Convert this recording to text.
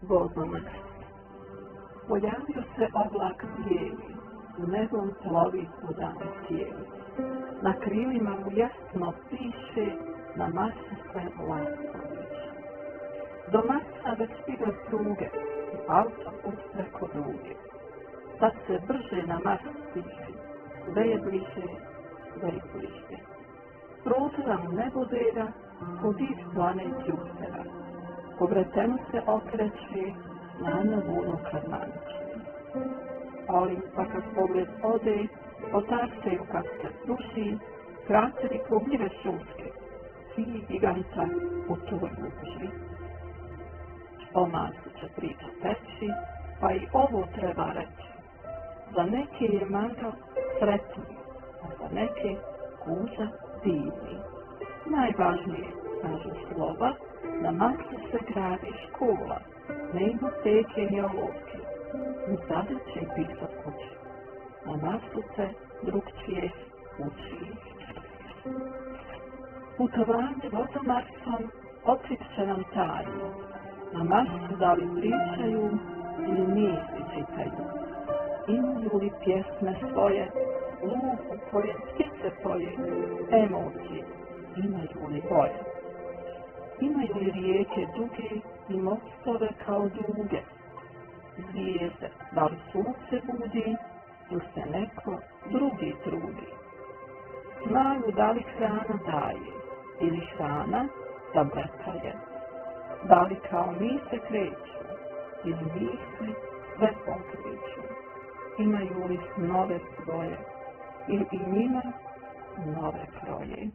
Vozomet. Pojavio se oblak bijeli, u nebom plovi udani cijeli. Na krilima mu jasno piše, na Marsu se lako viče. Do Marsa već stigle pruge, autoput preko duge. Sad se brže na Mars stiže, sve je bliže, sve je bliže. Prozora mu nebodera, ko div planet Jupitera. Po vretenu se okreće, na vunu karmanče. Ali pa kad pogled ode, otarseju kad se pruši, krateri klubnjive šumske, svi giganta u toj luži. O Marsu će priča teći, pa i ovo treba reći. Za neke je Maro sretni, a za neke kuža divni. Najvažnije, kažu slova, na Marsu se gradi škola, nema teke ni olovke, ni sada će pisat kuće. Na Marsu se drugčije uči. Putovanje vozomarsom otkrit će nam tajnu. Na Marsu da li pričaju ili misli čitaju. Imaju li pjesme svoje, luku koje ptice poje, emocije, imaju li boje. Imaju li rijeke duge i mostove kao duge? Zvijezde, da li sunce budi, ili se neko drugi trudi? Znaju da li hrana daje, ili hrana tableta je? Da li kao mi se kreću, ili misli sve pokreću? Imaju li snove svoje, ili i njima nove kroje?